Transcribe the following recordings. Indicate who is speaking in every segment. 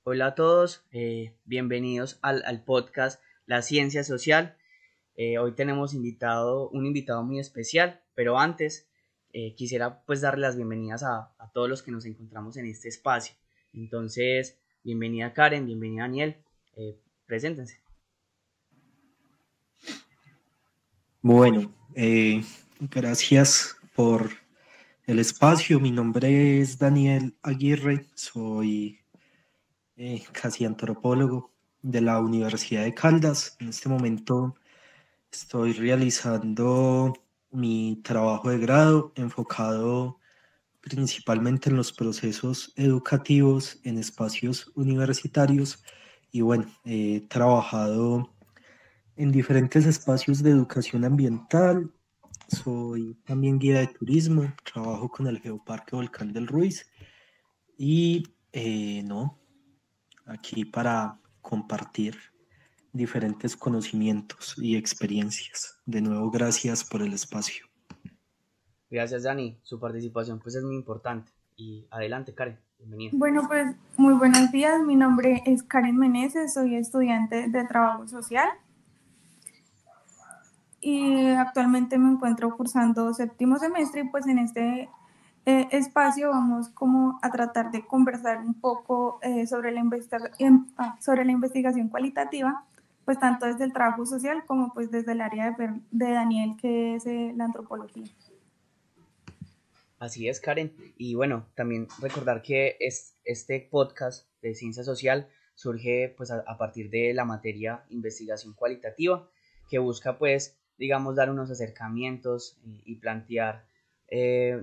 Speaker 1: Hola a todos, bienvenidos al podcast La Ciencia Social. Hoy tenemos un invitado muy especial, pero antes quisiera pues darle las bienvenidas a todos los que nos encontramos en este espacio. Entonces, bienvenida Karen, bienvenida Daniel, preséntense.
Speaker 2: Bueno, gracias por el espacio. Mi nombre es Daniel Aguirre, soy casi antropólogo de la Universidad de Caldas. En este momento estoy realizando mi trabajo de grado enfocado principalmente en los procesos educativos en espacios universitarios y bueno, he trabajado en diferentes espacios de educación ambiental. Soy también guía de turismo, trabajo con el Geoparque Volcán del Ruiz y no, aquí para compartir diferentes conocimientos y experiencias. De nuevo, gracias por el espacio.
Speaker 1: Gracias Dani, su participación pues es muy importante. Y adelante Karen, bienvenida.
Speaker 3: Bueno, pues muy buenos días. Mi nombre es Karen Meneses, soy estudiante de trabajo social y actualmente me encuentro cursando séptimo semestre y pues en este espacio vamos como a tratar de conversar un poco sobre la investigación cualitativa, pues tanto desde el trabajo social como pues desde el área de Daniel, que es la antropología.
Speaker 1: Así es, Karen. Y bueno, también recordar que este podcast de ciencia social surge pues a partir de la materia investigación cualitativa, que busca pues, digamos, dar unos acercamientos y plantear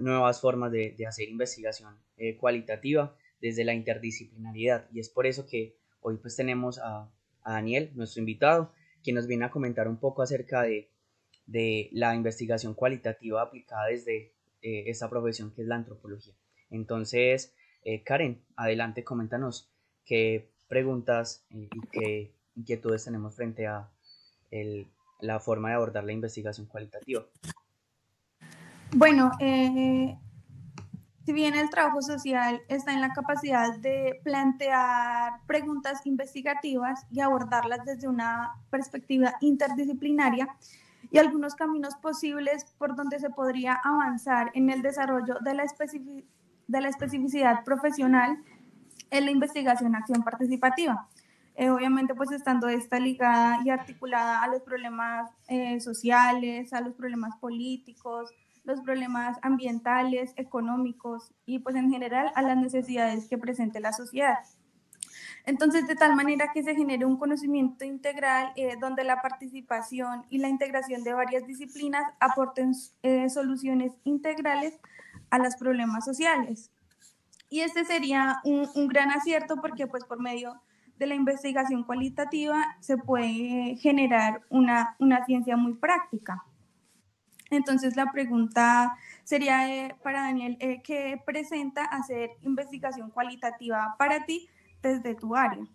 Speaker 1: nuevas formas de hacer investigación cualitativa desde la interdisciplinariedad. Y es por eso que hoy pues tenemos a Daniel, nuestro invitado, quien nos viene a comentar un poco acerca de la investigación cualitativa aplicada desde esta profesión que es la antropología. Entonces, Karen, adelante, coméntanos qué preguntas y qué inquietudes tenemos frente a la forma de abordar la investigación cualitativa.
Speaker 3: Bueno, si bien el trabajo social está en la capacidad de plantear preguntas investigativas y abordarlas desde una perspectiva interdisciplinaria, y algunos caminos posibles por donde se podría avanzar en el desarrollo de la especificidad profesional en la investigación-acción participativa. Obviamente, pues estando esta ligada y articulada a los problemas sociales, a los problemas políticos, los problemas ambientales, económicos y pues en general a las necesidades que presente la sociedad. Entonces, de tal manera que se genere un conocimiento integral donde la participación y la integración de varias disciplinas aporten soluciones integrales a los problemas sociales. Y este sería un gran acierto porque pues por medio de la investigación cualitativa se puede generar una ciencia muy práctica. Entonces la pregunta sería para Daniel, ¿qué presenta hacer investigación cualitativa para ti desde tu área?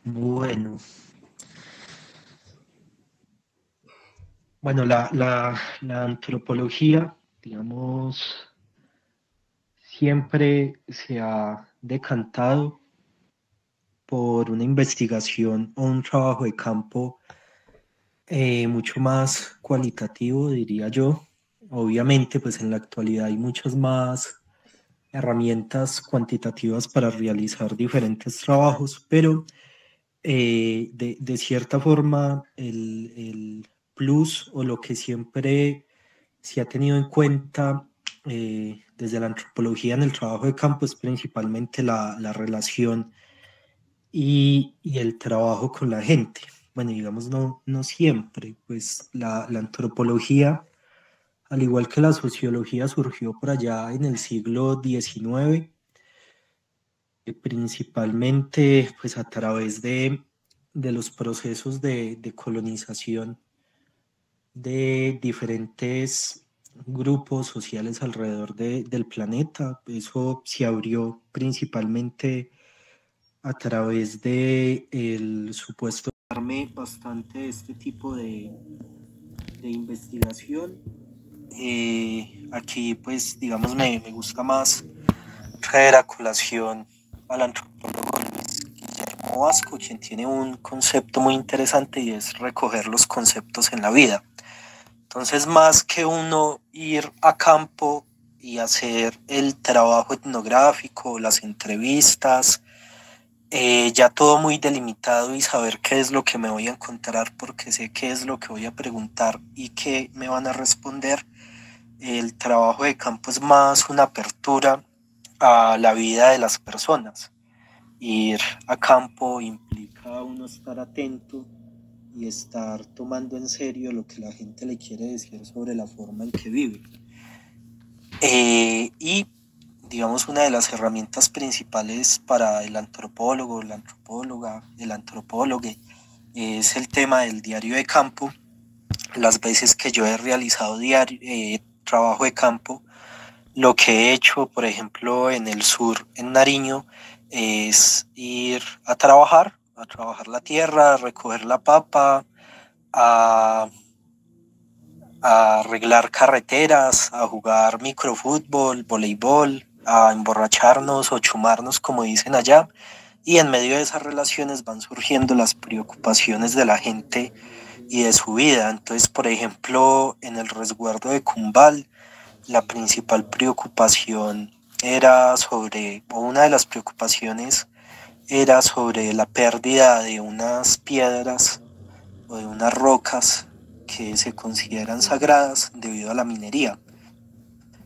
Speaker 2: Bueno, bueno, la antropología, digamos, siempre se ha decantado por una investigación o un trabajo de campo mucho más cualitativo, diría yo. Obviamente, pues en la actualidad hay muchas más herramientas cuantitativas para realizar diferentes trabajos, pero de cierta forma el plus o lo que siempre se ha tenido en cuenta desde la antropología en el trabajo de campo es principalmente la relación y el trabajo con la gente. Bueno, digamos, no siempre, pues la antropología, al igual que la sociología, surgió por allá en el siglo XIX, principalmente pues a través de los procesos de colonización de diferentes grupos sociales alrededor del planeta. Eso se abrió principalmente a través de el supuesto darme bastante de este tipo de investigación. Aquí pues digamos me gusta más traer a colación al antropólogo Luis Guillermo Vasco, quien tiene un concepto muy interesante y es recoger los conceptos en la vida. Entonces, más que uno ir a campo y hacer el trabajo etnográfico, las entrevistas, ya todo muy delimitado y saber qué es lo que me voy a encontrar porque sé qué es lo que voy a preguntar y qué me van a responder, el trabajo de campo es más una apertura a la vida de las personas. Ir a campo implica uno estar atento y estar tomando en serio lo que la gente le quiere decir sobre la forma en que vive. Y digamos, una de las herramientas principales para el antropólogo, la antropóloga, el antropólogo es el tema del diario de campo. Las veces que yo he realizado trabajo de campo, lo que he hecho, por ejemplo, en el sur, en Nariño, es ir a trabajar la tierra, a recoger la papa, a arreglar carreteras, a jugar microfútbol, voleibol, a emborracharnos o chumarnos, como dicen allá. Y en medio de esas relaciones van surgiendo las preocupaciones de la gente y de su vida. Entonces, por ejemplo, en el resguardo de Cumbal, la principal preocupación era una de las preocupaciones era sobre la pérdida de unas piedras o de unas rocas que se consideran sagradas debido a la minería.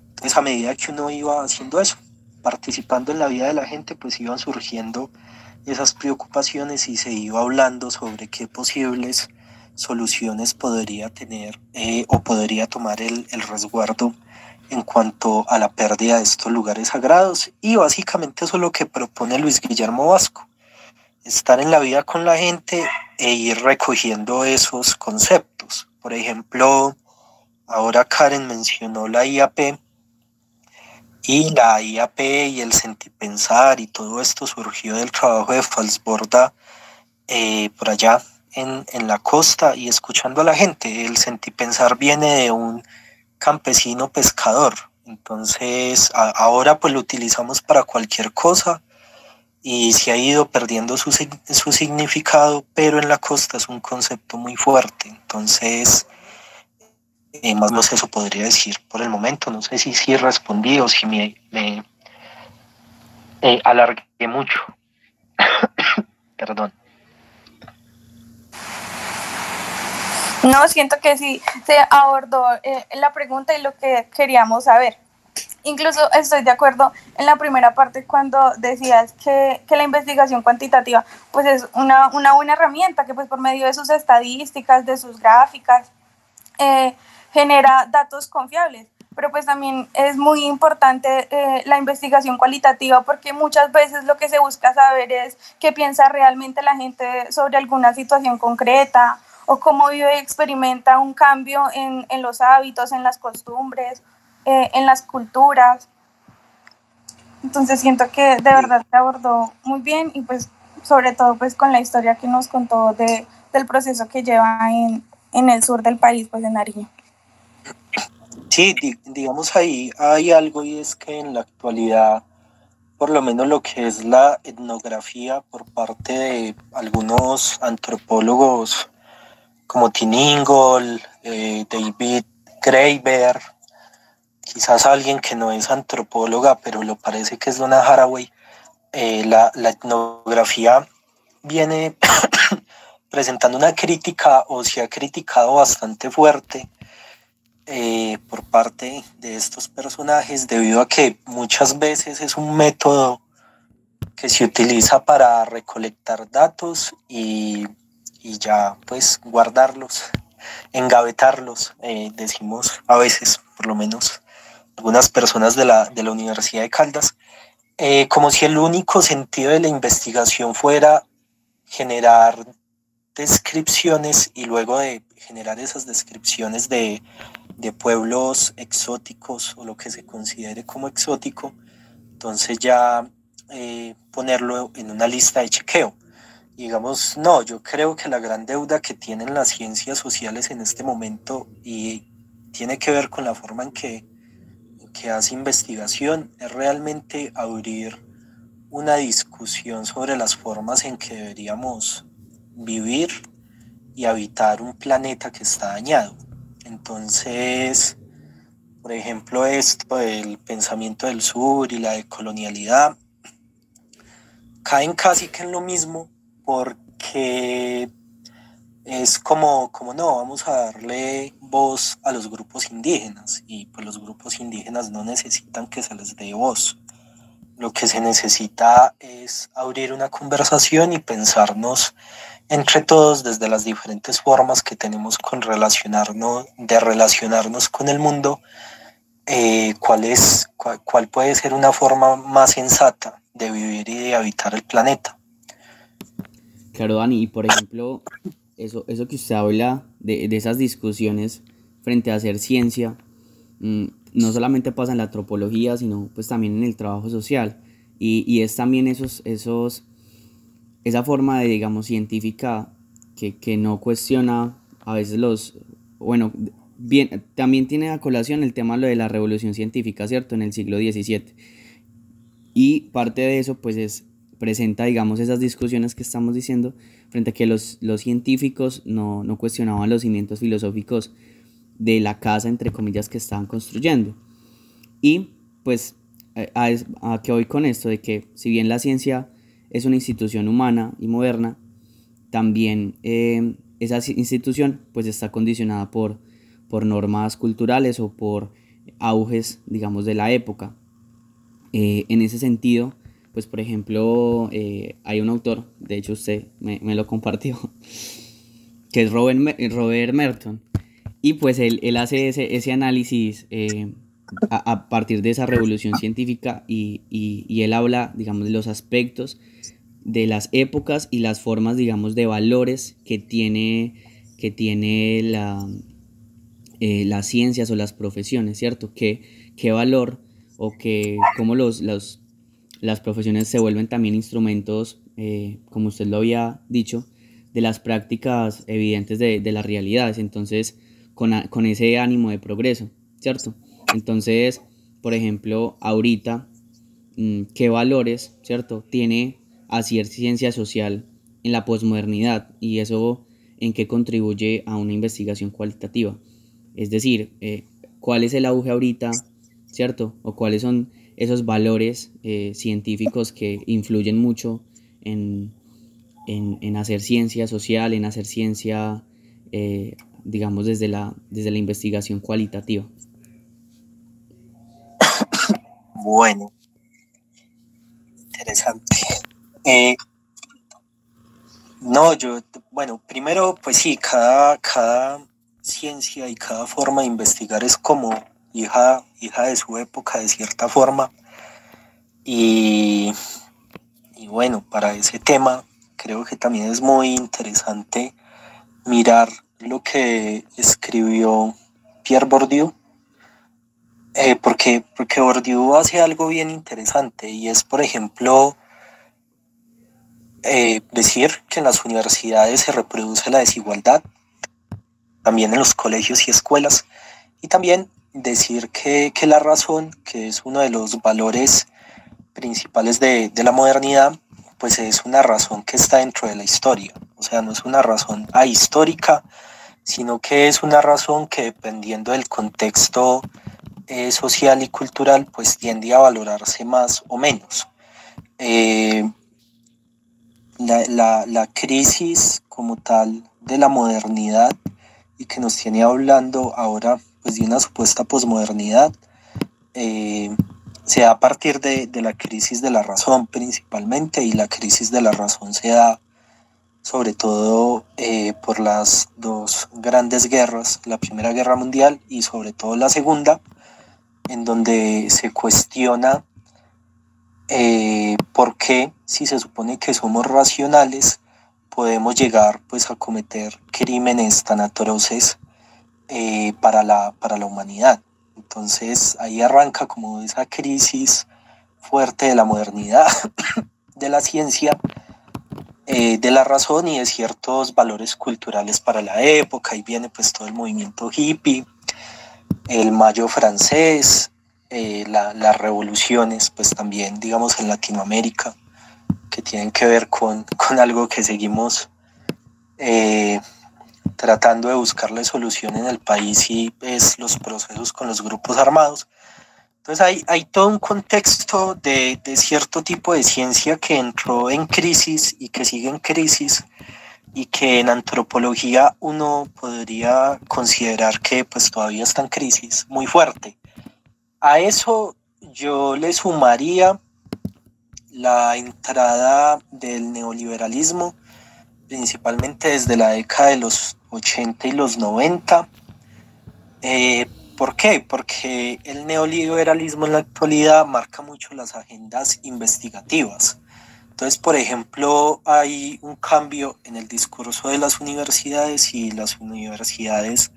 Speaker 2: Entonces, a medida que uno iba haciendo eso, participando en la vida de la gente, pues iban surgiendo esas preocupaciones y se iba hablando sobre qué posibles soluciones podría tener o podría tomar el resguardo en cuanto a la pérdida de estos lugares sagrados. Y básicamente eso es lo que propone Luis Guillermo Vasco: estar en la vida con la gente e ir recogiendo esos conceptos. Por ejemplo, ahora Karen mencionó la IAP, y la IAP y el sentipensar y todo esto surgió del trabajo de Falsborda por allá en la costa y escuchando a la gente. El sentipensar viene de un campesino pescador, entonces ahora pues lo utilizamos para cualquier cosa y se ha ido perdiendo su significado, pero en la costa es un concepto muy fuerte. Entonces, más o menos eso podría decir por el momento. No sé si respondí o si me alargué mucho. Perdón.
Speaker 3: No, siento que sí se abordó la pregunta y lo que queríamos saber. Incluso estoy de acuerdo en la primera parte cuando decías que la investigación cuantitativa pues es una buena herramienta que pues por medio de sus estadísticas, de sus gráficas, genera datos confiables. Pero pues también es muy importante la investigación cualitativa porque muchas veces lo que se busca saber es qué piensa realmente la gente sobre alguna situación concreta o cómo vive y experimenta un cambio en los hábitos, en las costumbres, en las culturas. Entonces siento que de verdad se abordó muy bien y pues sobre todo pues con la historia que nos contó del proceso que lleva en el sur del país, pues en Nariño.
Speaker 2: Sí, digamos ahí hay algo, y es que en la actualidad, por lo menos lo que es la etnografía por parte de algunos antropólogos como Tim Ingold, David Graeber, quizás alguien que no es antropóloga, pero lo parece que es Donna Haraway, la etnografía viene presentando una crítica, o se ha criticado bastante fuerte por parte de estos personajes, debido a que muchas veces es un método que se utiliza para recolectar datos y ya pues guardarlos, engavetarlos, decimos a veces, por lo menos algunas personas de la Universidad de Caldas, como si el único sentido de la investigación fuera generar descripciones, y luego de generar esas descripciones de pueblos exóticos o lo que se considere como exótico, entonces ya ponerlo en una lista de chequeo. Digamos, no, yo creo que la gran deuda que tienen las ciencias sociales en este momento, y tiene que ver con la forma en que que hace investigación es realmente abrir una discusión sobre las formas en que deberíamos vivir y habitar un planeta que está dañado. Entonces, por ejemplo, esto del pensamiento del sur y la decolonialidad caen casi que en lo mismo, porque es como no, vamos a darle voz a los grupos indígenas, y pues los grupos indígenas no necesitan que se les dé voz. Lo que se necesita es abrir una conversación y pensarnos entre todos desde las diferentes formas que tenemos de relacionarnos con el mundo, cuál puede ser una forma más sensata de vivir y de habitar el planeta.
Speaker 1: Claro, Dani, y por ejemplo, eso que usted habla de esas discusiones frente a hacer ciencia, no solamente pasa en la antropología, sino pues también en el trabajo social, y es también esa forma de, digamos, científica que no cuestiona a veces bien, también tiene a colación el tema lo de la revolución científica, ¿cierto? En el siglo XVII. Y parte de eso, pues, presenta, digamos, esas discusiones que estamos diciendo, frente a que los científicos no cuestionaban los cimientos filosóficos de la casa, entre comillas, que estaban construyendo. Y, pues, a qué voy con esto, de que si bien la ciencia es una institución humana y moderna, también esa institución pues está condicionada por normas culturales o por auges, digamos, de la época. En ese sentido, pues por ejemplo, hay un autor, de hecho usted me lo compartió, que es Robert Merton, y pues él hace ese análisis a partir de esa revolución científica, y él habla, digamos, de los aspectos de las épocas y las formas, digamos, de valores que tiene las ciencias o las profesiones, ¿cierto? ¿Qué valor o cómo las profesiones se vuelven también instrumentos, como usted lo había dicho, de las prácticas evidentes de las realidades? Entonces, con ese ánimo de progreso, ¿cierto? Entonces, por ejemplo, ahorita, ¿qué valores, ¿cierto?, tiene hacer ciencia social en la posmodernidad, y eso en qué contribuye a una investigación cualitativa? Es decir, ¿cuál es el auge ahorita, ¿cierto? O cuáles son esos valores científicos que influyen mucho en hacer ciencia social, en hacer ciencia, digamos, desde la investigación cualitativa?
Speaker 2: Bueno, interesante. Primero, pues sí, cada ciencia y cada forma de investigar es como hija de su época, de cierta forma. Y bueno, para ese tema creo que también es muy interesante mirar lo que escribió Pierre Bourdieu, porque Bourdieu hace algo bien interesante, y es, por ejemplo, decir que en las universidades se reproduce la desigualdad, también en los colegios y escuelas, y también decir que la razón, que es uno de los valores principales de la modernidad, pues es una razón que está dentro de la historia. O sea, no es una razón ahistórica, sino que es una razón que, dependiendo del contexto social y cultural, pues tiende a valorarse más o menos. La crisis como tal de la modernidad, y que nos tiene hablando ahora pues de una supuesta posmodernidad, se da a partir de la crisis de la razón principalmente, y la crisis de la razón se da sobre todo por las dos grandes guerras, la Primera Guerra Mundial y sobre todo la Segunda, en donde se cuestiona por qué, si se supone que somos racionales, podemos llegar pues a cometer crímenes tan atroces para la humanidad. Entonces ahí arranca como esa crisis fuerte de la modernidad, de la ciencia, de la razón y de ciertos valores culturales para la época. Ahí viene pues todo el movimiento hippie, el Mayo francés, las revoluciones, pues también, digamos, en Latinoamérica, que tienen que ver con algo que seguimos tratando de buscarle solución en el país, y es los procesos con los grupos armados. Entonces hay todo un contexto de cierto tipo de ciencia que entró en crisis y que sigue en crisis, y que en antropología uno podría considerar que pues todavía está en crisis muy fuerte. A eso yo le sumaría la entrada del neoliberalismo, principalmente desde la década de los 80 y los 90. ¿Por qué? Porque el neoliberalismo en la actualidad marca mucho las agendas investigativas. Entonces, por ejemplo, hay un cambio en el discurso de las universidades, y las universidades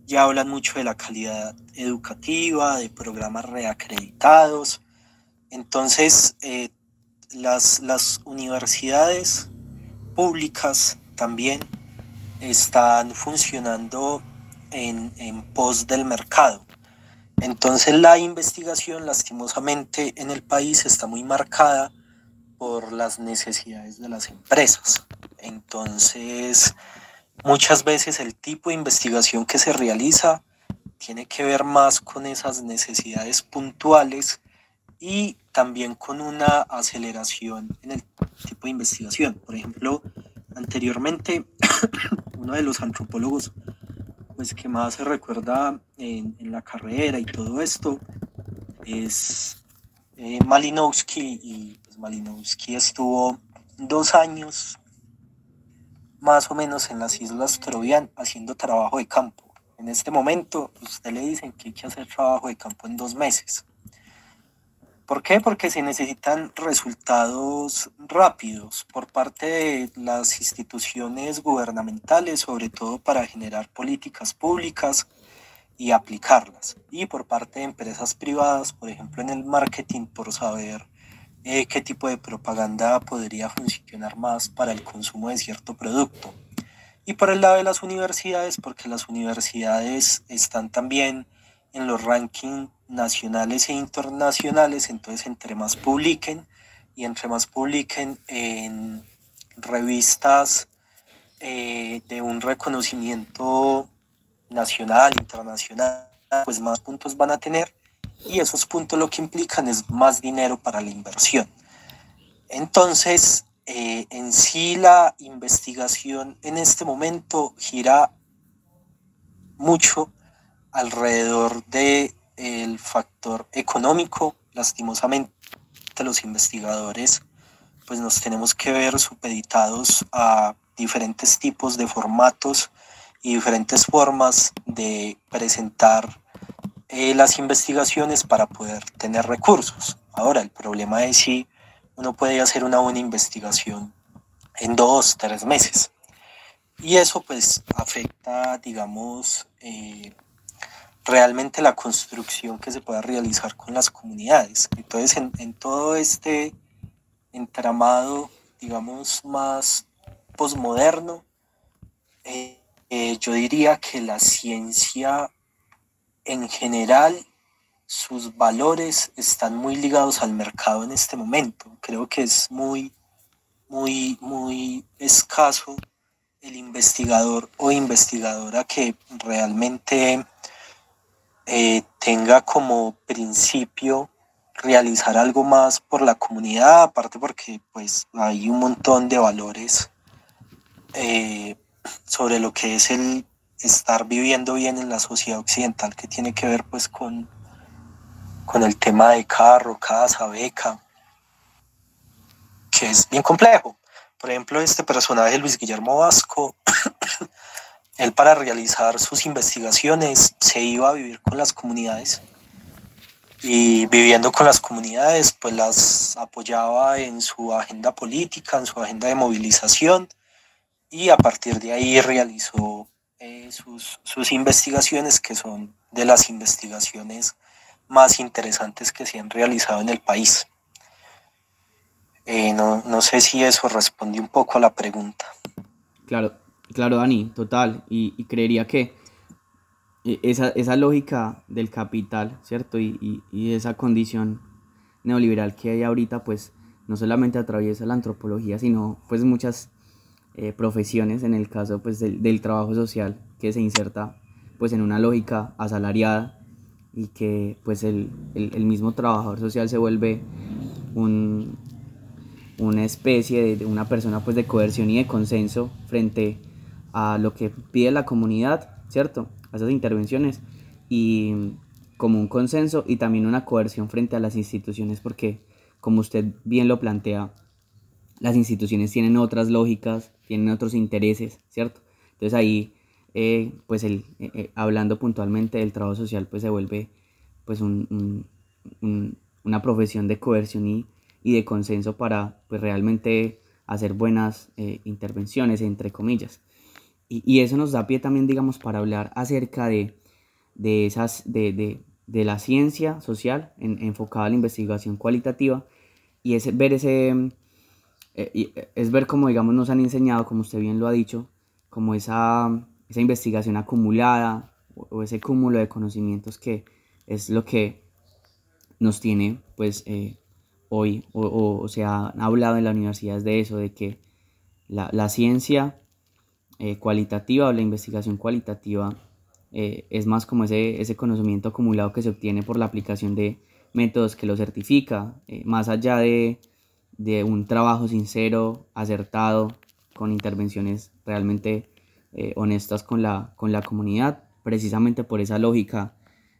Speaker 2: ya hablan mucho de la calidad educativa, de programas reacreditados. Entonces, las universidades públicas también están funcionando en pos del mercado. Entonces la investigación, lastimosamente, en el país está muy marcada por las necesidades de las empresas. Entonces, muchas veces el tipo de investigación que se realiza tiene que ver más con esas necesidades puntuales, y también con una aceleración en el tipo de investigación. Por ejemplo, anteriormente, uno de los antropólogos pues, que más se recuerda en la carrera y todo esto es Malinowski, y pues, Malinowski estuvo 2 años más o menos en las Islas Trovián haciendo trabajo de campo. En este momento, usted le dicen que hay que hacer trabajo de campo en 2 meses. ¿Por qué? Porque se necesitan resultados rápidos por parte de las instituciones gubernamentales, sobre todo para generar políticas públicas y aplicarlas. Y por parte de empresas privadas, por ejemplo en el marketing, por saber qué tipo de propaganda podría funcionar más para el consumo de cierto producto. Y por el lado de las universidades, porque las universidades están también en los rankings nacionales e internacionales. Entonces, entre más publiquen, y entre más publiquen en revistas de un reconocimiento nacional, internacional, pues más puntos van a tener, y esos puntos lo que implican es más dinero para la inversión. Entonces, en sí la investigación en este momento gira mucho alrededor del factor económico. Lastimosamente, los investigadores pues nos tenemos que ver supeditados a diferentes tipos de formatos y diferentes formas de presentar las investigaciones para poder tener recursos. Ahora, el problema es si uno puede hacer una buena investigación en 2, 3 meses. Y eso pues afecta, digamos, realmente la construcción que se pueda realizar con las comunidades. Entonces, en todo este entramado, digamos, más posmoderno, yo diría que la ciencia en general, sus valores están muy ligados al mercado en este momento. Creo que es muy escaso el investigador o investigadora que realmente tenga como principio realizar algo más por la comunidad, aparte porque pues hay un montón de valores sobre lo que es el estar viviendo bien en la sociedad occidental, que tiene que ver pues con el tema de carro, casa, beca, que es bien complejo. Por ejemplo, este personaje, Luis Guillermo Vasco, él para realizar sus investigaciones se iba a vivir con las comunidades, y viviendo con las comunidades pues las apoyaba en su agenda política, en su agenda de movilización, y a partir de ahí realizó sus investigaciones, que son de las investigaciones más interesantes que se han realizado en el país. No sé si eso responde un poco a la pregunta.
Speaker 1: Claro, claro, Dani, total. Y creería que esa lógica del capital, ¿cierto? Y esa condición neoliberal que hay ahorita, pues no solamente atraviesa la antropología, sino pues muchas profesiones, en el caso pues del trabajo social, que se inserta pues en una lógica asalariada y que pues el mismo trabajador social se vuelve un, una especie de una persona pues de coerción y de consenso frente a lo que pide la comunidad, ¿cierto? A esas intervenciones, y como un consenso y también una coerción frente a las instituciones, porque como usted bien lo plantea, las instituciones tienen otras lógicas, tienen otros intereses, ¿cierto? Entonces ahí, pues hablando puntualmente del trabajo social, pues se vuelve pues una profesión de coerción y de consenso para pues realmente hacer buenas intervenciones, entre comillas. Y eso nos da pie también, digamos, para hablar acerca de la ciencia social enfocada a la investigación cualitativa, y es ver cómo, digamos, nos han enseñado, como usted bien lo ha dicho, como esa investigación acumulada o ese cúmulo de conocimientos que es lo que nos tiene, pues, hoy, o se ha hablado en las universidades de eso, de que la ciencia cualitativa o la investigación cualitativa es más como ese conocimiento acumulado que se obtiene por la aplicación de métodos que lo certifica, más allá de un trabajo sincero, acertado, con intervenciones realmente honestas con la comunidad, precisamente por esa lógica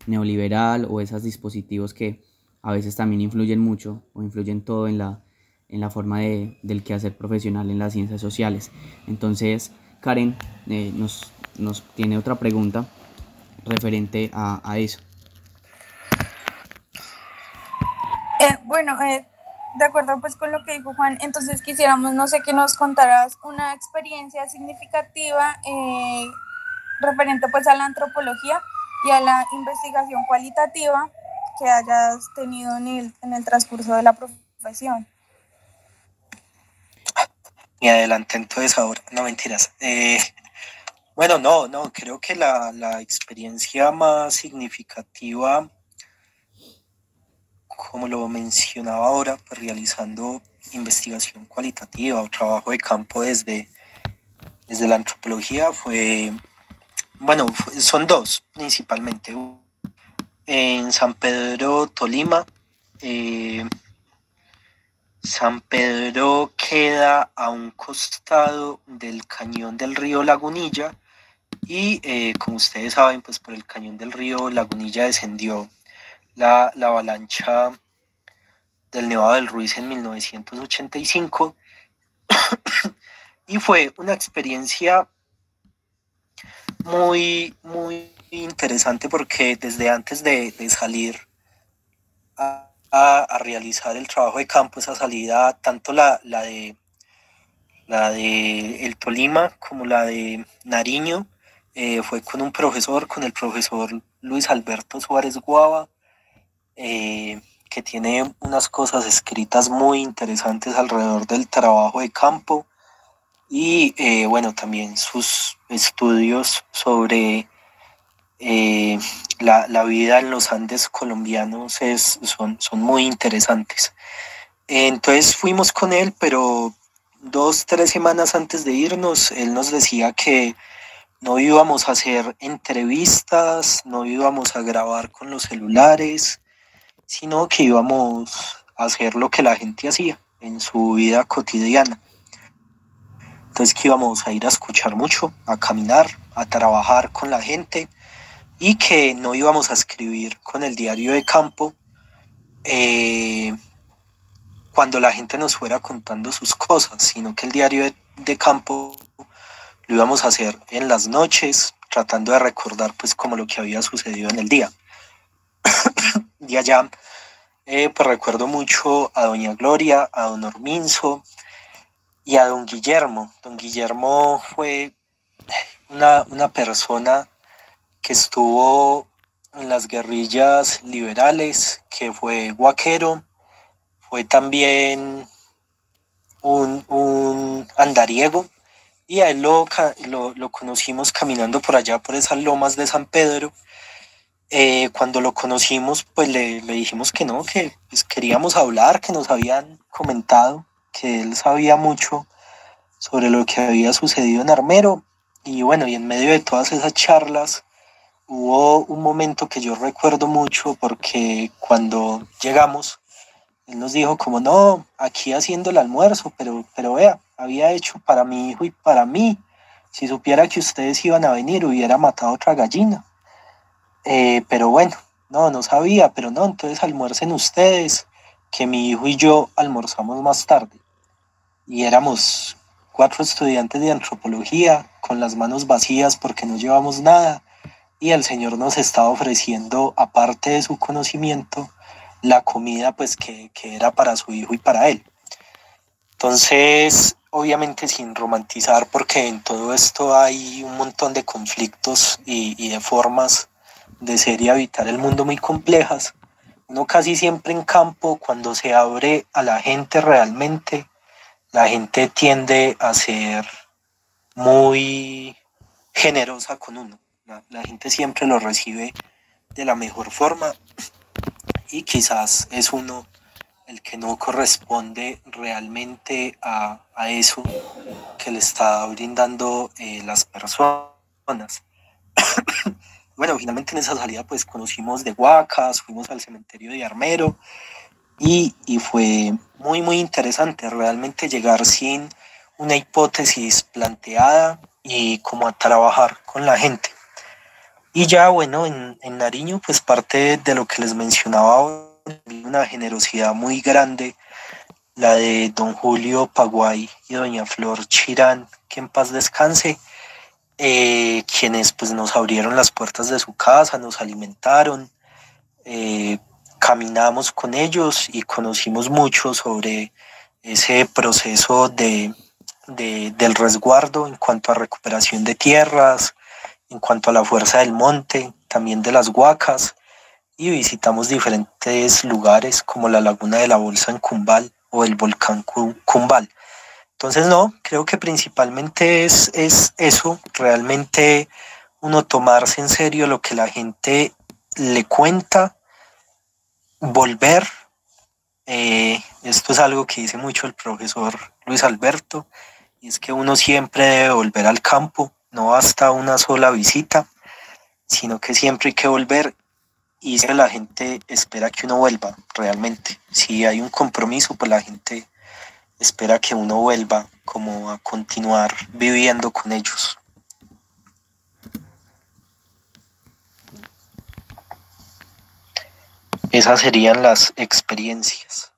Speaker 1: neoliberal o esos dispositivos que a veces también influyen mucho o influyen todo en la forma del quehacer profesional en las ciencias sociales. Entonces, Karen nos tiene otra pregunta referente a eso.
Speaker 3: Bueno, de acuerdo pues con lo que dijo Juan, entonces quisiéramos, no sé, que nos contaras una experiencia significativa referente pues a la antropología y a la investigación cualitativa que hayas tenido en el transcurso de la profesión.
Speaker 2: Y adelante entonces ahora, no mentiras. Bueno, no, creo que la experiencia más significativa, como lo mencionaba ahora, pues realizando investigación cualitativa o trabajo de campo desde la antropología son dos principalmente. En San Pedro, Tolima. San Pedro queda a un costado del cañón del río Lagunilla y como ustedes saben, pues por el cañón del río Lagunilla descendió la avalancha del Nevado del Ruiz en 1985 y fue una experiencia muy, muy interesante porque desde antes de salir a realizar el trabajo de campo, esa salida, tanto la de el Tolima como la de Nariño, fue con el profesor Luis Alberto Suárez Guava, que tiene unas cosas escritas muy interesantes alrededor del trabajo de campo y también sus estudios sobre la vida en los Andes colombianos son muy interesantes. Entonces fuimos con él, pero 2-3 semanas antes de irnos, él nos decía que no íbamos a hacer entrevistas, no íbamos a grabar con los celulares, sino que íbamos a hacer lo que la gente hacía en su vida cotidiana. Entonces que íbamos a ir a escuchar mucho, a caminar, a trabajar con la gente y que no íbamos a escribir con el diario de campo cuando la gente nos fuera contando sus cosas, sino que el diario de campo lo íbamos a hacer en las noches, tratando de recordar pues como lo que había sucedido en el día. Y allá pues recuerdo mucho a doña Gloria, a don Orminzo y a don Guillermo. Don Guillermo fue una persona que estuvo en las guerrillas liberales, que fue guaquero, fue también un andariego y a él lo conocimos caminando por allá, por esas lomas de San Pedro. Cuando lo conocimos, pues le dijimos que no, que pues, queríamos hablar, que nos habían comentado que él sabía mucho sobre lo que había sucedido en Armero. Y bueno, y en medio de todas esas charlas hubo un momento que yo recuerdo mucho, porque cuando llegamos, él nos dijo como no, aquí haciendo el almuerzo, pero vea, había hecho para mi hijo y para mí. Si supiera que ustedes iban a venir, hubiera matado otra gallina. Pero bueno, no sabía, pero no, entonces almuercen ustedes, que mi hijo y yo almorzamos más tarde. Y éramos 4 estudiantes de antropología con las manos vacías porque no llevamos nada, y el Señor nos estaba ofreciendo, aparte de su conocimiento, la comida pues que era para su hijo y para él. Entonces, obviamente sin romantizar, porque en todo esto hay un montón de conflictos y de formas de ser y habitar el mundo muy complejas. Uno casi siempre en campo, cuando se abre a la gente realmente, la gente tiende a ser muy generosa con uno. La gente siempre lo recibe de la mejor forma, y quizás es uno el que no corresponde realmente a eso que le está brindando las personas. Bueno, finalmente en esa salida pues conocimos de Huacas, fuimos al cementerio de Armero, y fue muy interesante realmente llegar sin una hipótesis planteada y como a trabajar con la gente. Y ya bueno, en Nariño pues parte de lo que les mencionaba, una generosidad muy grande, la de don Julio Paguay y doña Flor Chirán, que en paz descanse, quienes pues nos abrieron las puertas de su casa, nos alimentaron, caminamos con ellos y conocimos mucho sobre ese proceso del resguardo en cuanto a recuperación de tierras, en cuanto a la fuerza del monte, también de las huacas, y visitamos diferentes lugares como la Laguna de la Bolsa en Cumbal o el volcán Cumbal. Entonces no, creo que principalmente es eso, realmente uno tomarse en serio lo que la gente le cuenta, volver. Esto es algo que dice mucho el profesor Luis Alberto, y es que uno siempre debe volver al campo, no basta una sola visita, sino que siempre hay que volver, y la gente espera que uno vuelva realmente. Si hay un compromiso, pues la gente espera que uno vuelva como a continuar viviendo con ellos. Esas serían las experiencias.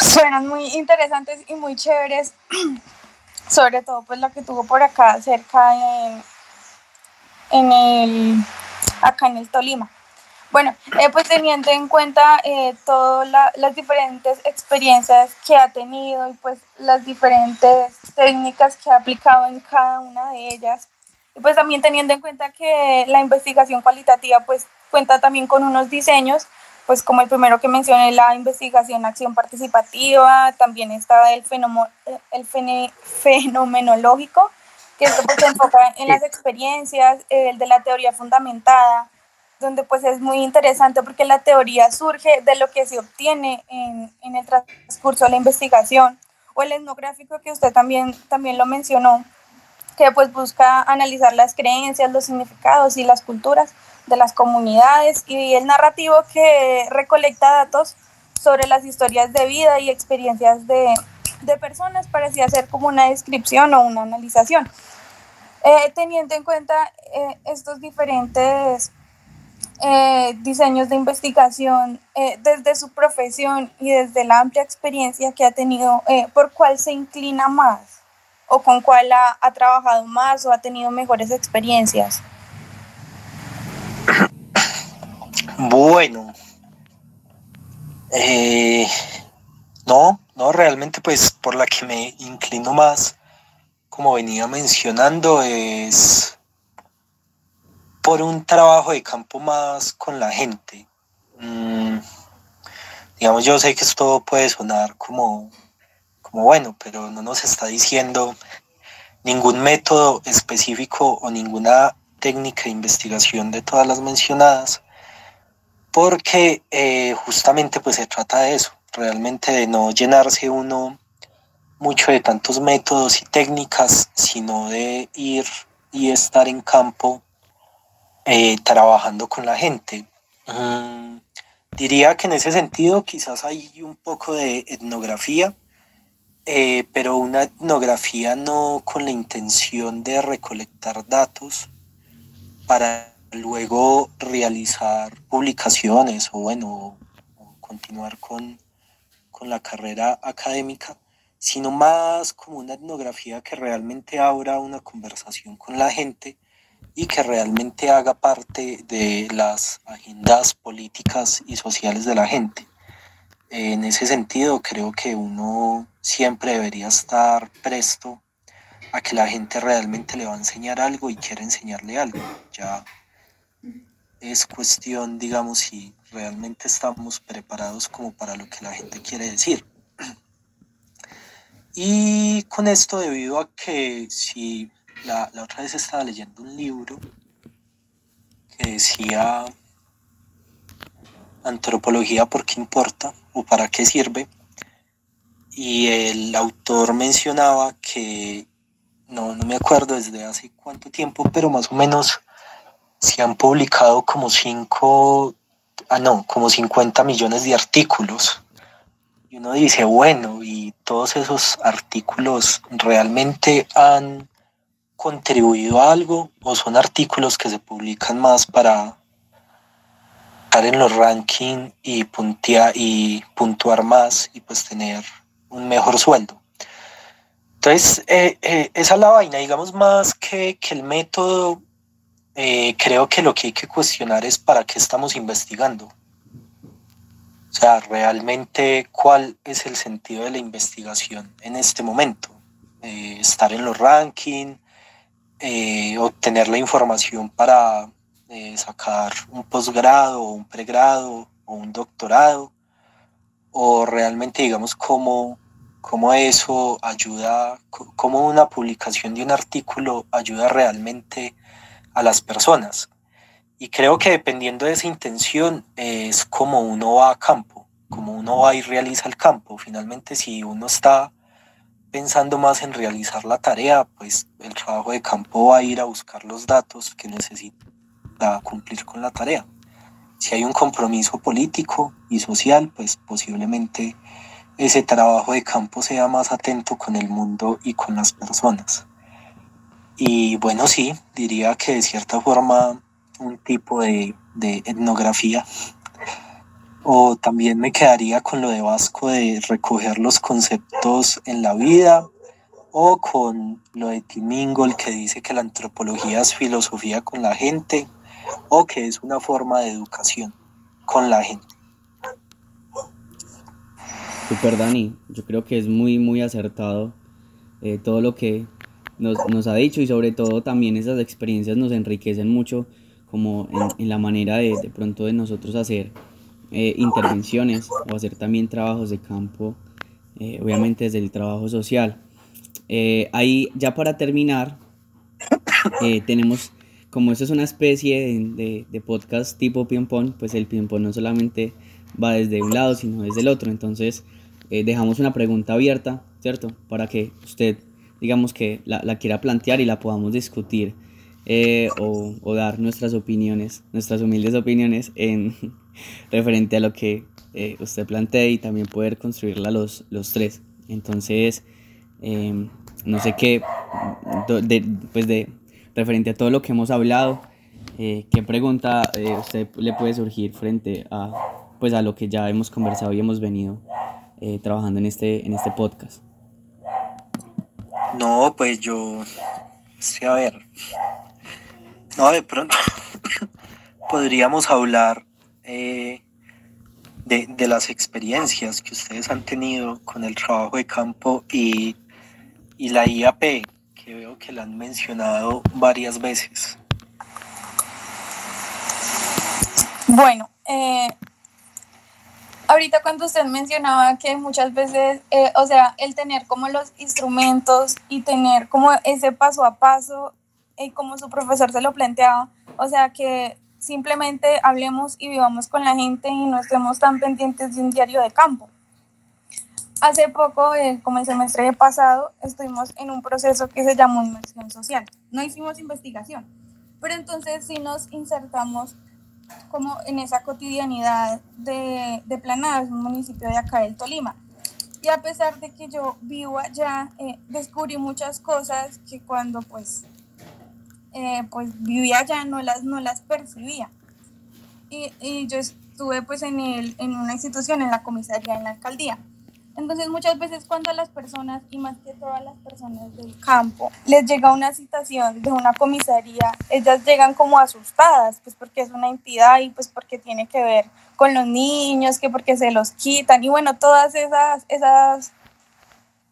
Speaker 3: Suenan muy interesantes y muy chéveres, sobre todo pues lo que tuvo por acá cerca acá en el Tolima. Bueno, pues teniendo en cuenta todas las diferentes experiencias que ha tenido y pues las diferentes técnicas que ha aplicado en cada una de ellas, y pues también teniendo en cuenta que la investigación cualitativa pues cuenta también con unos diseños, pues como el primero que mencioné, la investigación acción participativa, también está el fenomenológico, que esto pues se enfoca en las experiencias, el de la teoría fundamentada, donde pues es muy interesante porque la teoría surge de lo que se obtiene en el transcurso de la investigación, o el etnográfico que usted también lo mencionó, que pues busca analizar las creencias, los significados y las culturas de las comunidades, y el narrativo que recolecta datos sobre las historias de vida y experiencias de personas para así hacer como una descripción o una analización. Teniendo en cuenta estos diferentes diseños de investigación, desde su profesión y desde la amplia experiencia que ha tenido, ¿por cuál se inclina más? ¿O con cuál ha trabajado más o ha tenido mejores experiencias?
Speaker 2: Bueno, no, realmente pues por la que me inclino más, como venía mencionando, es por un trabajo de campo más con la gente. Digamos, yo sé que esto puede sonar como como bueno, pero no nos está diciendo ningún método específico o ninguna técnica de investigación de todas las mencionadas, porque justamente pues se trata de eso, realmente de no llenarse uno mucho de tantos métodos y técnicas, sino de ir y estar en campo trabajando con la gente. Diría que en ese sentido quizás hay un poco de etnografía, pero una etnografía no con la intención de recolectar datos para luego realizar publicaciones o bueno, o continuar con la carrera académica, sino más como una etnografía que realmente abra una conversación con la gente y que realmente haga parte de las agendas políticas y sociales de la gente. En ese sentido, creo que uno siempre debería estar presto a que la gente realmente le va a enseñar algo y quiere enseñarle algo. Ya es cuestión, digamos, si realmente estamos preparados como para lo que la gente quiere decir. Y con esto, debido a que si la otra vez estaba leyendo un libro que decía Antropología, ¿por qué importa? ¿O para qué sirve? Y el autor mencionaba que, no me acuerdo desde hace cuánto tiempo, pero más o menos se han publicado como 50 millones de artículos. Y uno dice, bueno, ¿y todos esos artículos realmente han contribuido a algo o son artículos que se publican más para estar en los rankings y puntuar más y pues tener un mejor sueldo? Entonces, esa es la vaina, digamos, más que el método. Creo que lo que hay que cuestionar es para qué estamos investigando. O sea, realmente, ¿cuál es el sentido de la investigación en este momento? Estar en los rankings, obtener la información para sacar un posgrado o un pregrado o un doctorado, o realmente, digamos, cómo eso ayuda, cómo una publicación de un artículo ayuda realmente a las personas. Y creo que dependiendo de esa intención es como uno va a campo, como uno va y realiza el campo. Finalmente, si uno está pensando más en realizar la tarea, pues el trabajo de campo va a ir a buscar los datos que necesita para cumplir con la tarea. Si hay un compromiso político y social, pues posiblemente ese trabajo de campo sea más atento con el mundo y con las personas. Y bueno, sí, diría que de cierta forma un tipo de etnografía. O también me quedaría con lo de Vasco de recoger los conceptos en la vida, o con lo de Tim Ingold, que dice que la antropología es filosofía con la gente, o que es una forma de educación con la gente.
Speaker 1: Super Dani, yo creo que es muy muy acertado todo lo que nos ha dicho, y sobre todo también esas experiencias nos enriquecen mucho como en la manera de pronto de nosotros hacer intervenciones o hacer también trabajos de campo, obviamente desde el trabajo social. Ahí ya para terminar, tenemos, como esto es una especie de podcast tipo ping-pong, pues el ping-pong no solamente va desde un lado, sino desde el otro. Entonces, dejamos una pregunta abierta, ¿cierto? Para que usted, digamos que la quiera plantear y la podamos discutir, o dar nuestras opiniones, nuestras humildes opiniones en referente a lo que usted plantee, y también poder construirla los tres. Entonces, no sé qué, pues de referente a todo lo que hemos hablado, ¿qué pregunta usted le puede surgir frente a, pues a lo que ya hemos conversado y hemos venido trabajando en este podcast?
Speaker 2: No, pues yo, sí, a ver, no, de pronto podríamos hablar de las experiencias que ustedes han tenido con el trabajo de campo y la IAP, que veo que la han mencionado varias veces.
Speaker 3: Bueno, ahorita cuando usted mencionaba que muchas veces, o sea, el tener como los instrumentos y tener como ese paso a paso, como su profesor se lo planteaba, o sea, que simplemente hablemos y vivamos con la gente y no estemos tan pendientes de un diario de campo. Hace poco, como el semestre pasado, estuvimos en un proceso que se llamó inmersión social. No hicimos investigación, pero entonces sí nos insertamos como en esa cotidianidad de Planadas, un municipio de acá del Tolima. Y a pesar de que yo vivo allá, descubrí muchas cosas que cuando pues vivía allá no las percibía. Y yo estuve pues en una institución, en la comisaría, en la alcaldía. Entonces muchas veces cuando a las personas, y más que todas las personas del campo, les llega una citación de una comisaría, ellas llegan como asustadas, pues porque es una entidad y pues porque tiene que ver con los niños, que porque se los quitan, y bueno, todas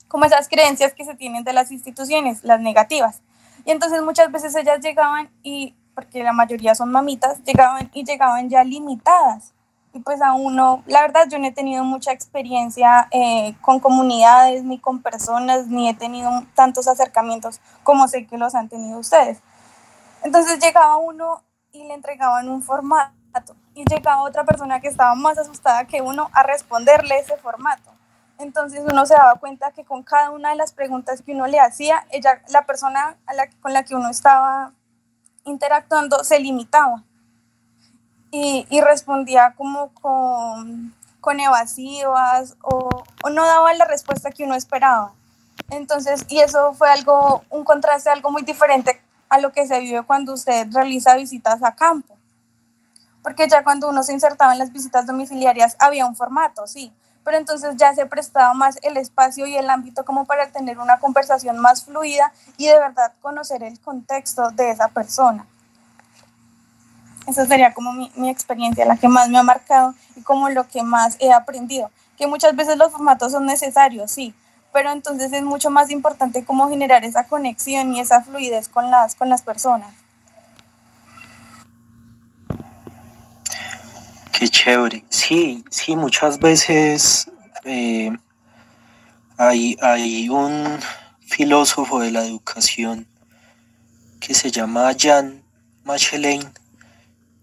Speaker 3: como esas creencias que se tienen de las instituciones, las negativas. Y entonces muchas veces ellas llegaban y, porque la mayoría son mamitas, llegaban ya limitadas. Y pues a uno, la verdad yo no he tenido mucha experiencia con comunidades, ni con personas, ni he tenido tantos acercamientos como sé que los han tenido ustedes. Entonces llegaba uno y le entregaban un formato y llegaba otra persona que estaba más asustada que uno a responderle ese formato. Entonces uno se daba cuenta que con cada una de las preguntas que uno le hacía, la persona con la que uno estaba interactuando se limitaba y respondía como con evasivas o no daba la respuesta que uno esperaba. Entonces, y eso fue un contraste, algo muy diferente a lo que se vive cuando usted realiza visitas a campo. Porque ya cuando uno se insertaba en las visitas domiciliarias había un formato, sí, pero entonces ya se prestaba más el espacio y el ámbito como para tener una conversación más fluida y de verdad conocer el contexto de esa persona. Esa sería como mi experiencia, la que más me ha marcado y como lo que más he aprendido. Que muchas veces los formatos son necesarios, sí, pero entonces es mucho más importante cómo generar esa conexión y esa fluidez con las personas.
Speaker 2: Qué chévere. Sí, sí, muchas veces hay un filósofo de la educación que se llama Jan Machelain,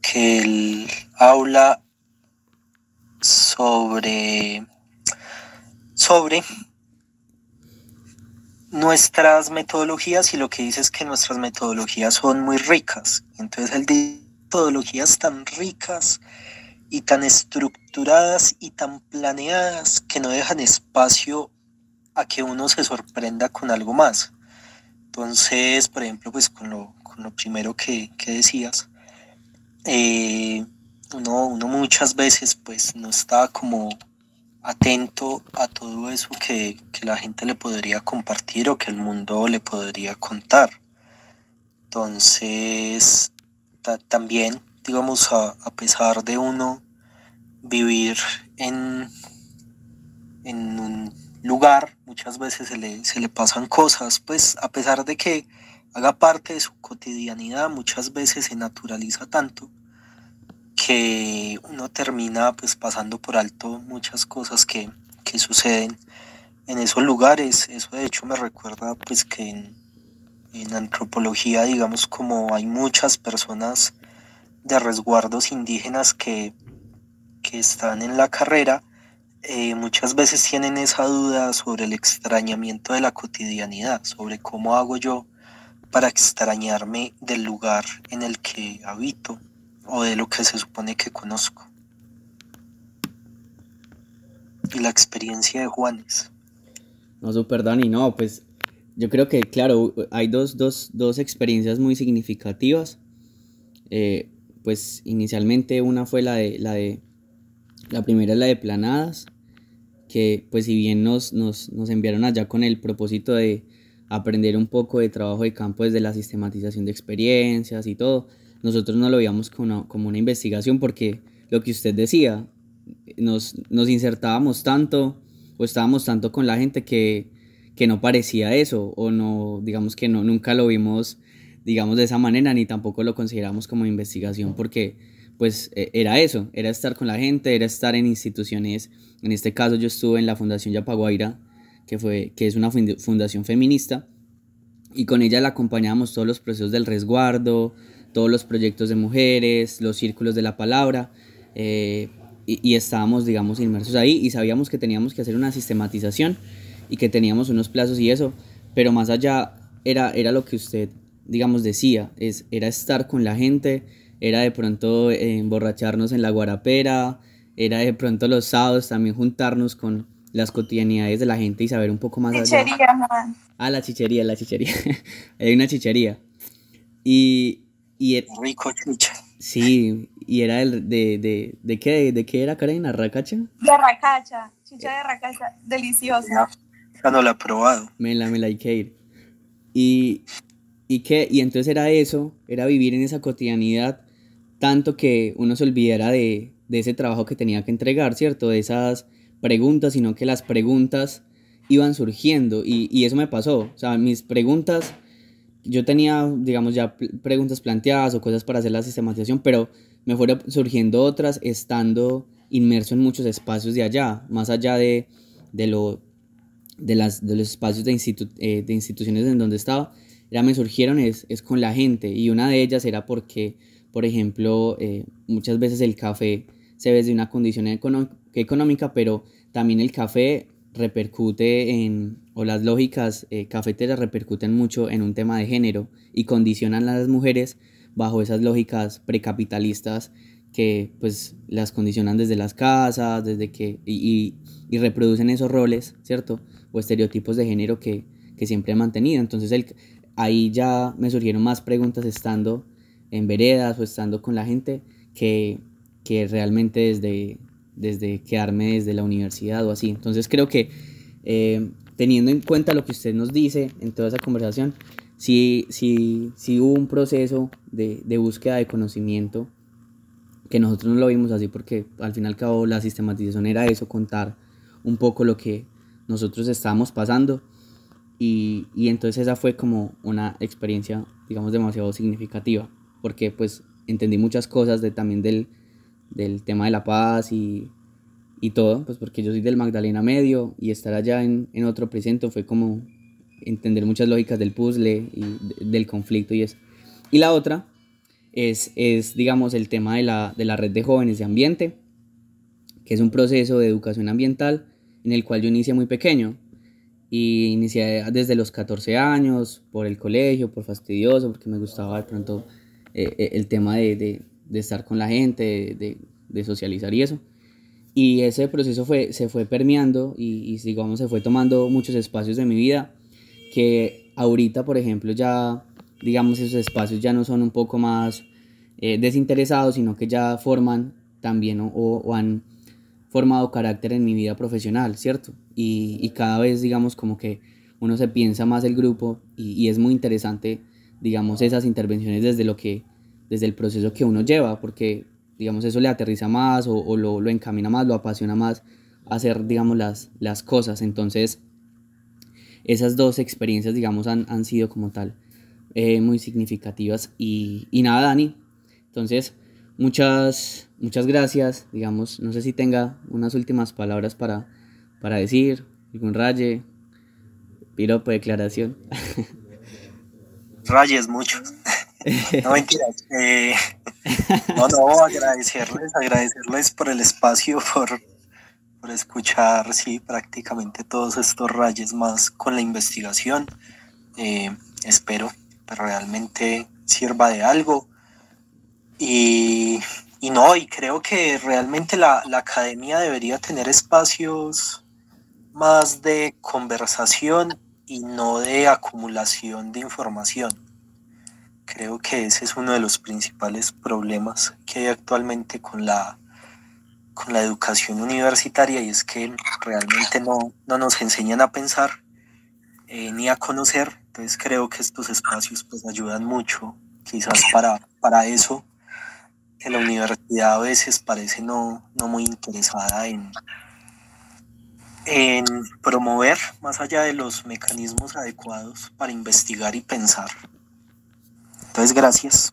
Speaker 2: que él habla sobre nuestras metodologías, y lo que dice es que nuestras metodologías son muy ricas. Entonces él dice metodologías tan ricas y tan estructuradas y tan planeadas que no dejan espacio a que uno se sorprenda con algo más. Entonces, por ejemplo, pues con lo primero que decías, uno muchas veces pues no está como atento a todo eso que la gente le podría compartir o que el mundo le podría contar. Entonces, también, digamos, a pesar de uno vivir en un lugar, muchas veces se le pasan cosas, pues a pesar de que haga parte de su cotidianidad, muchas veces se naturaliza tanto que uno termina pues pasando por alto muchas cosas que suceden en esos lugares. Eso de hecho me recuerda pues que en antropología, digamos, como hay muchas personas de resguardos indígenas que están en la carrera, muchas veces tienen esa duda sobre el extrañamiento de la cotidianidad, sobre cómo hago yo para extrañarme del lugar en el que habito o de lo que se supone que conozco. Y la experiencia de Juanes.
Speaker 1: No, súper Dani, no, pues yo creo que, claro, hay dos experiencias muy significativas. Pues inicialmente una fue la primera es la de Planadas, que pues si bien nos enviaron allá con el propósito de aprender un poco de trabajo de campo desde la sistematización de experiencias y todo, nosotros no lo veíamos como una investigación porque lo que usted decía, nos insertábamos tanto o estábamos tanto con la gente que no parecía eso, o no, digamos que no, nunca lo vimos, digamos, de esa manera, ni tampoco lo consideramos como investigación porque pues era eso, era estar con la gente, era estar en instituciones. En este caso yo estuve en la Fundación Yapaguaira, que es una fundación feminista, y con ella la acompañábamos todos los procesos del resguardo, todos los proyectos de mujeres, los círculos de la palabra, y estábamos, digamos, inmersos ahí, y sabíamos que teníamos que hacer una sistematización y que teníamos unos plazos y eso, pero más allá era lo que usted, digamos, decía, era estar con la gente, era de pronto emborracharnos en la guarapera, era de pronto los sábados también juntarnos con las cotidianidades de la gente y saber un poco más allá.
Speaker 3: Juan.
Speaker 1: Ah, la chichería. Hay una chichería. Y
Speaker 2: rico chicha.
Speaker 1: Sí, y era ¿de qué era, Karen? ¿Arracacha?
Speaker 3: De racacha, chicha de racacha, deliciosa.
Speaker 2: Ya no la he probado.
Speaker 1: Me la hay que ir. Y entonces era eso, era vivir en esa cotidianidad, tanto que uno se olvidara de ese trabajo que tenía que entregar, ¿cierto? De esas preguntas, sino que las preguntas iban surgiendo y eso me pasó. O sea, mis preguntas, yo tenía, digamos, ya preguntas planteadas o cosas para hacer la sistematización, pero me fueron surgiendo otras estando inmerso en muchos espacios de allá, más allá de los espacios de instituciones en donde estaba. Ya me surgieron es con la gente, y una de ellas era porque, por ejemplo, muchas veces el café se ve desde una condición económica, pero también el café repercute o las lógicas cafeteras repercuten mucho en un tema de género y condicionan a las mujeres bajo esas lógicas precapitalistas que pues las condicionan desde las casas, y reproducen esos roles, ¿cierto? O estereotipos de género que siempre he mantenido. Entonces ahí ya me surgieron más preguntas estando en veredas o estando con la gente que realmente desde quedarme desde la universidad o así. Entonces creo que teniendo en cuenta lo que usted nos dice en toda esa conversación, sí hubo un proceso de búsqueda de conocimiento, que nosotros no lo vimos así porque al fin y al cabo la sistematización era eso, contar un poco lo que nosotros estábamos pasando, y entonces esa fue como una experiencia, digamos, demasiado significativa, porque pues entendí muchas cosas también del tema de la paz y todo, pues porque yo soy del Magdalena Medio, y estar allá en otro precinto fue como entender muchas lógicas del puzzle y del conflicto y eso. Y la otra es digamos, el tema de la red de jóvenes de ambiente, que es un proceso de educación ambiental en el cual yo inicié muy pequeño, y inicié desde los 14 años, por el colegio, por fastidioso, porque me gustaba de pronto el tema de estar con la gente, de socializar y eso. Y ese proceso se fue permeando y digamos se fue tomando muchos espacios de mi vida, que ahorita, por ejemplo, ya, digamos, esos espacios ya no son un poco más desinteresados, sino que ya forman también o han formado carácter en mi vida profesional, ¿cierto? Y cada vez, digamos, como que uno se piensa más el grupo, y es muy interesante, digamos, esas intervenciones desde el proceso que uno lleva, porque, digamos, eso le aterriza más o lo encamina más, lo apasiona más a hacer, digamos, las cosas. Entonces, esas dos experiencias, digamos, han sido como tal muy significativas. Y nada, Dani, entonces muchas gracias, digamos, no sé si tenga unas últimas palabras para decir, algún raye, piropo, declaración.
Speaker 2: Rayes muchos. No, mentiras. Agradecerles por el espacio, por escuchar, sí, prácticamente todos estos rayes más con la investigación. Espero que realmente sirva de algo. Y creo que realmente la academia debería tener espacios más de conversación y no de acumulación de información. Creo que ese es uno de los principales problemas que hay actualmente con la educación universitaria, y es que realmente no nos enseñan a pensar ni a conocer. Entonces creo que estos espacios pues ayudan mucho, quizás para eso, que la universidad a veces parece no muy interesada en promover, más allá de los mecanismos adecuados para investigar y pensar. Entonces, gracias.